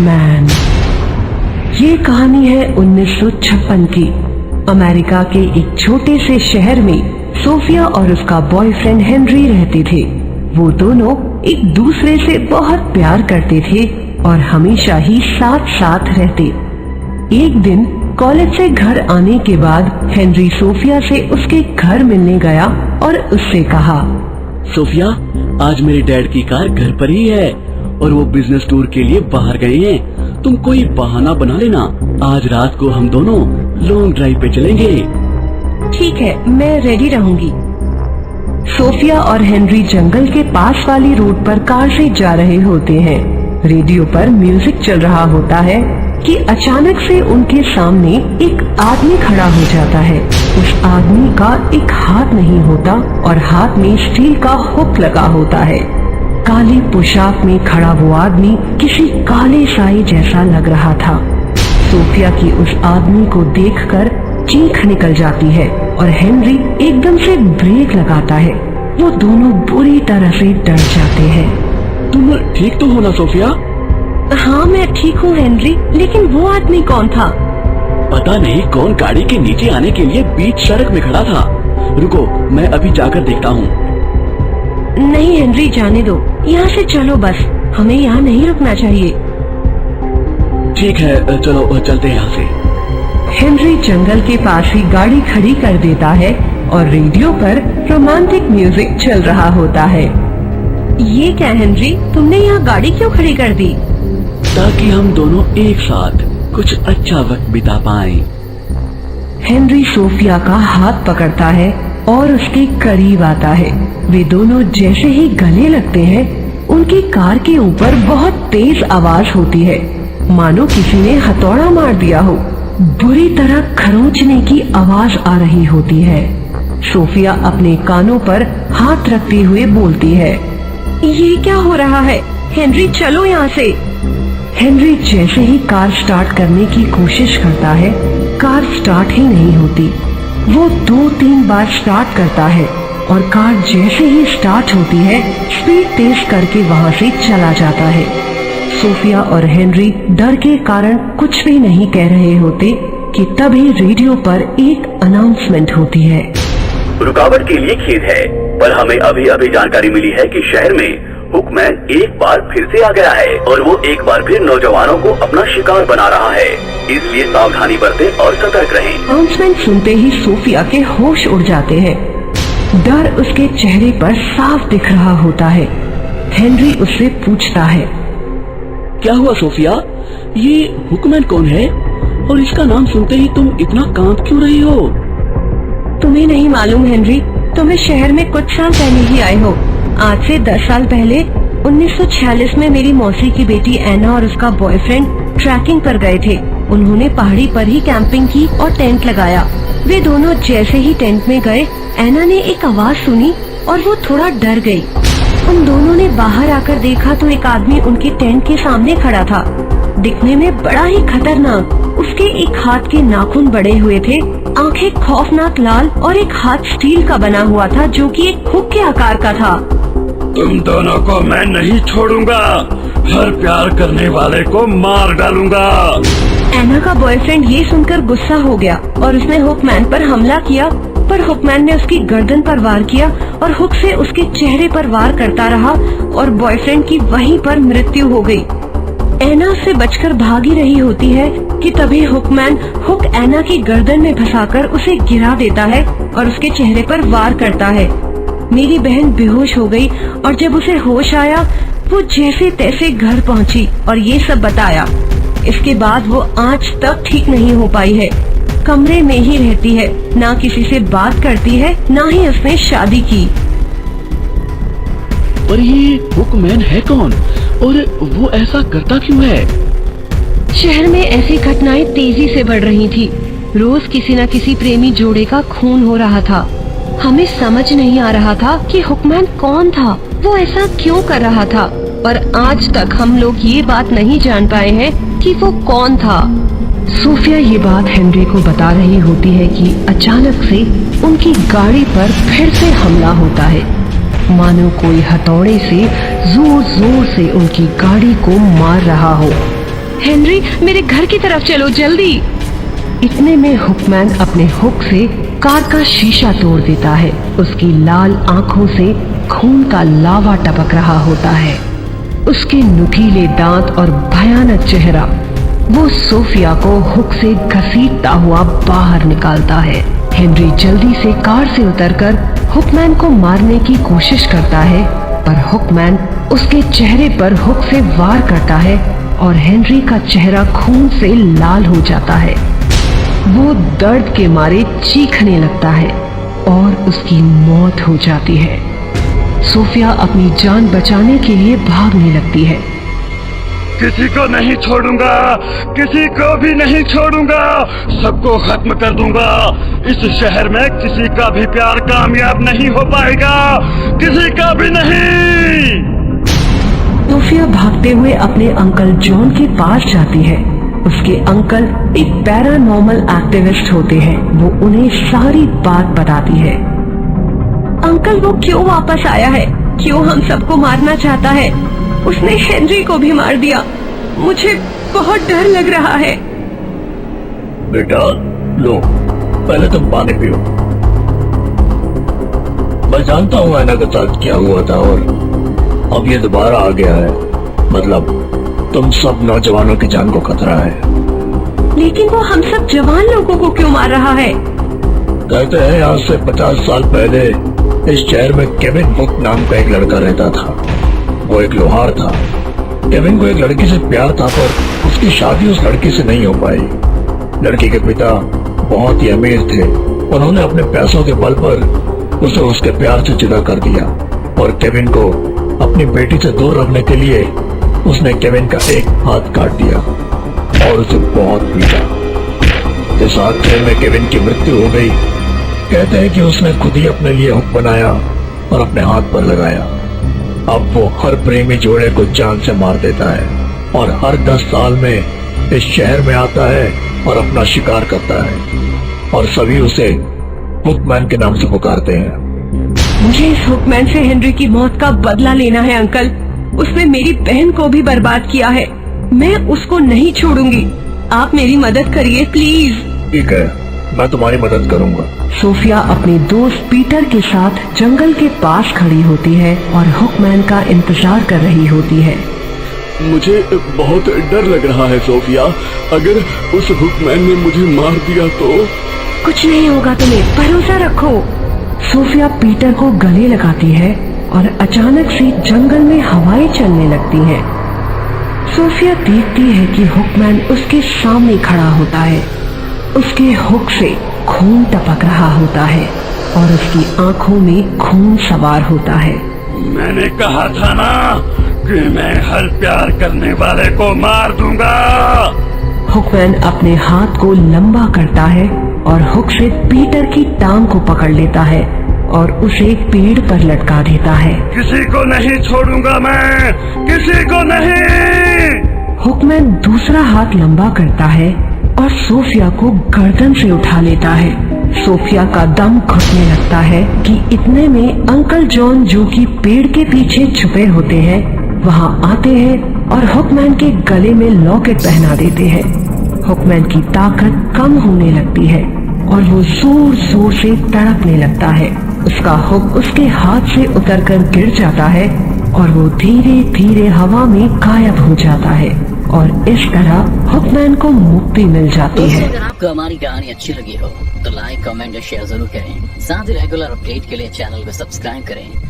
हुकमैन। ये कहानी है 1956 की। अमेरिका के एक छोटे से शहर में सोफिया और उसका बॉयफ्रेंड हेनरी रहते थे। वो दोनों एक दूसरे से बहुत प्यार करते थे और हमेशा ही साथ साथ रहते। एक दिन कॉलेज से घर आने के बाद हेनरी सोफिया से उसके घर मिलने गया और उससे कहा, सोफिया, आज मेरे डैड की कार घर पर ही है और वो बिजनेस टूर के लिए बाहर गए हैं। तुम कोई बहाना बना लेना, आज रात को हम दोनों लॉन्ग ड्राइव पे चलेंगे। ठीक है, मैं रेडी रहूंगी। सोफिया और हेनरी जंगल के पास वाली रोड पर कार से जा रहे होते हैं। रेडियो पर म्यूजिक चल रहा होता है कि अचानक से उनके सामने एक आदमी खड़ा हो जाता है। उस आदमी का एक हाथ नहीं होता और हाथ में स्टील का हुक लगा होता है। काली पोशाक में खड़ा वो आदमी किसी काले साई जैसा लग रहा था। सोफिया की उस आदमी को देखकर चीख निकल जाती है और हेनरी एकदम से ब्रेक लगाता है। वो दोनों बुरी तरह से डर जाते हैं। तुम ठीक तो हो ना सोफिया? हाँ, मैं ठीक हूँ हेनरी, लेकिन वो आदमी कौन था? पता नहीं कौन गाड़ी के नीचे आने के लिए बीच सड़क में खड़ा था। रुको, मैं अभी जाकर देखता हूँ। नहीं हेनरी, जाने दो, यहाँ से चलो बस, हमें यहाँ नहीं रुकना चाहिए। ठीक है, चलो चलते हैं यहाँ से। हेनरी जंगल के पास ही गाड़ी खड़ी कर देता है और रेडियो पर रोमांटिक म्यूजिक चल रहा होता है। ये क्या हेनरी, तुमने यहाँ गाड़ी क्यों खड़ी कर दी? ताकि हम दोनों एक साथ कुछ अच्छा वक्त बिता पाएं। हेनरी सोफिया का हाथ पकड़ता है और उसके करीब आता है। वे दोनों जैसे ही गले लगते हैं, उनकी कार के ऊपर बहुत तेज आवाज होती है, मानो किसी ने हथौड़ा मार दिया हो। बुरी तरह खरोंचने की आवाज आ रही होती है। सोफिया अपने कानों पर हाथ रखते हुए बोलती है, ये क्या हो रहा है? हेनरी, चलो यहाँ से। हेनरी जैसे ही कार स्टार्ट करने की कोशिश करता है, कार स्टार्ट ही नहीं होती। वो 2-3 बार स्टार्ट करता है और कार जैसे ही स्टार्ट होती है, स्पीड तेज करके वहाँ से चला जाता है। सोफिया और हेनरी डर के कारण कुछ भी नहीं कह रहे होते कि तभी रेडियो पर एक अनाउंसमेंट होती है। रुकावट के लिए खेद है, पर हमें अभी अभी जानकारी मिली है कि शहर में हुकमैन एक बार फिर से आ गया है और वो एक बार फिर नौजवानों को अपना शिकार बना रहा है। इसलिए सावधानी बरतें और सतर्क रहें। अनाउंसमेंट सुनते ही सोफिया के होश उड़ जाते हैं। डर उसके चेहरे पर साफ दिख रहा होता है। हेनरी उससे पूछता है, क्या हुआ सोफिया? ये हुकमैन कौन है और इसका नाम सुनते ही तुम इतना कांप क्यों रही हो? तुम्हें नहीं मालूम हेनरी, तुम्हें शहर में कुछ साल पहले ही आए हो। आज से 10 साल पहले 1946 में मेरी मौसी की बेटी ऐना और उसका बॉयफ्रेंड ट्रैकिंग पर गए थे। उन्होंने पहाड़ी पर ही कैंपिंग की और टेंट लगाया। वे दोनों जैसे ही टेंट में गए, ऐना ने एक आवाज सुनी और वो थोड़ा डर गई। उन दोनों ने बाहर आकर देखा तो एक आदमी उनके टेंट के सामने खड़ा था, दिखने में बड़ा ही खतरनाक। उसके एक हाथ के नाखून बड़े हुए थे, आंखें खौफनाक लाल और एक हाथ स्टील का बना हुआ था जो कि एक हुक के आकार का था। तुम दोनों को मैं नहीं छोड़ूंगा, हर प्यार करने वाले को मार डालूंगा। ऐना का बॉयफ्रेंड ये सुनकर गुस्सा हो गया और उसने हुकमैन पर हमला किया, पर हुकमैन ने उसकी गर्दन पर वार किया और हुक से उसके चेहरे पर वार करता रहा और बॉयफ्रेंड की वहीं पर मृत्यु हो गई। ऐना उससे बचकर भागी रही होती है कि तभी हुकमैन हुक ऐना की गर्दन में फंसाकर उसे गिरा देता है और उसके चेहरे पर वार करता है। मेरी बहन बेहोश हो गई और जब उसे होश आया, वो जैसे तैसे घर पहुंची और ये सब बताया। इसके बाद वो आज तक ठीक नहीं हो पाई है, कमरे में ही रहती है, ना किसी से बात करती है, ना ही उसने शादी की। पर ये हुकमैन है कौन और वो ऐसा करता क्यों है? शहर में ऐसी घटनाएं तेजी से बढ़ रही थी। रोज किसी न किसी प्रेमी जोड़े का खून हो रहा था। हमें समझ नहीं आ रहा था कि हुकमैन कौन था, वो ऐसा क्यों कर रहा था, और आज तक हम लोग ये बात नहीं जान पाए हैं कि वो कौन था। सोफिया ये बात हेनरी को बता रही होती है कि अचानक से उनकी गाड़ी पर फिर से हमला होता है, मानो कोई हथौड़े से जोर जोर से उनकी गाड़ी को मार रहा हो। हेनरी, मेरे घर की तरफ चलो जल्दी। इतने में हुकमैन अपने हुक से कार का शीशा तोड़ देता है। उसकी लाल आंखों से खून का लावा टपक रहा होता है। उसके नुकीले दांत और भयानक चेहरा वो सोफिया को हुक से घसीटता हुआ बाहर निकालता है। हेनरी जल्दी से कार से उतरकर हुकमैन को मारने की कोशिश करता है, पर हुकमैन उसके चेहरे पर हुक से वार करता है और हेनरी का चेहरा खून से लाल हो जाता है। वो दर्द के मारे चीखने लगता है और उसकी मौत हो जाती है। सोफिया अपनी जान बचाने के लिए भागने लगती है। किसी को नहीं छोड़ूंगा, किसी को भी नहीं छोड़ूंगा, सबको खत्म कर दूंगा। इस शहर में किसी का भी प्यार कामयाब नहीं हो पाएगा, किसी का भी नहीं। सोफिया भागते हुए अपने अंकल जॉन के पास जाती है। उसके अंकल एक पैरानॉर्मल एक्टिविस्ट होते हैं। वो उन्हें सारी बात बताती है। अंकल, वो क्यों वापस आया है? क्यों हम सबको मारना चाहता है? उसने हेनरी को भी मार दिया। मुझे बहुत डर लग रहा है। बेटा लो, पहले तुम पानी पियो। मैं जानता हूँ ऐना के साथ क्या हुआ था और अब ये दोबारा आ गया है। मतलब तुम सब नौजवानों की जान को खतरा है। लेकिन वो हम सब जवान लोगों को क्यों मार रहा है? कहते हैं आज से 50 साल पहले इस शहर में केविन बुक नाम का एक लड़का रहता था। वो एक लोहार था। केविन को एक लड़की से प्यार था, पर उसकी शादी उस लड़की से नहीं हो पाई। लड़की के पिता बहुत ही अमीर थे। उन्होंने अपने पैसों के बल पर उसे उसके प्यार से जुदा कर दिया और केविन को अपनी बेटी से दूर रखने के लिए उसने केविन का एक हाथ काट दिया और उसे बहुत पीटा। इस हादसे में केविन की मृत्यु हो गई। कहते हैं कि उसने खुद ही अपने लिए हुक बनाया और अपने हाथ पर लगाया। अब वो हर प्रेमी जोड़े को जान से मार देता है और हर 10 साल में इस शहर में आता है और अपना शिकार करता है और सभी उसे हुकमैन के नाम से पुकारते हैं। मुझे इस हुकमैन से हेनरी की मौत का बदला लेना है अंकल। उसने मेरी बहन को भी बर्बाद किया है। मैं उसको नहीं छोड़ूंगी। आप मेरी मदद करिए प्लीज। ठीक है, मैं तुम्हारी मदद करूंगा। सोफिया अपने दोस्त पीटर के साथ जंगल के पास खड़ी होती है और हुकमैन का इंतजार कर रही होती है। मुझे बहुत डर लग रहा है सोफिया। अगर उस हुकमैन ने मुझे मार दिया तो? कुछ नहीं होगा, तुम्हें भरोसा रखो। सोफिया पीटर को गले लगाती है और अचानक से जंगल में हवाएं चलने लगती हैं। सोफिया देखती है कि हुकमैन उसके सामने खड़ा होता है। उसके हुक से खून टपक रहा होता है और उसकी आंखों में खून सवार होता है। मैंने कहा था ना कि मैं हर प्यार करने वाले को मार दूंगा। हुकमैन अपने हाथ को लंबा करता है और हुक से पीटर की टांग को पकड़ लेता है और उसे पेड़ पर लटका देता है। किसी को नहीं छोड़ूंगा मैं, किसी को नहीं। हुकमैन दूसरा हाथ लंबा करता है और सोफिया को गर्दन से उठा लेता है। सोफिया का दम घुटने लगता है कि इतने में अंकल जॉन, जो कि पेड़ के पीछे छुपे होते हैं, वहाँ आते हैं और हुकमैन के गले में लॉकेट पहना देते हैं। हुकमैन की ताकत कम होने लगती है और वो जोर जोर से तड़पने लगता है। उसका हुक उसके हाथ से उतरकर गिर जाता है और वो धीरे धीरे हवा में गायब हो जाता है और इस तरह हुकमैन को मुक्ति मिल जाती है। अगर आपको हमारी कहानी अच्छी लगी हो तो लाइक, कमेंट और शेयर जरूर करें। साथ ही रेगुलर अपडेट के लिए चैनल को सब्सक्राइब करें।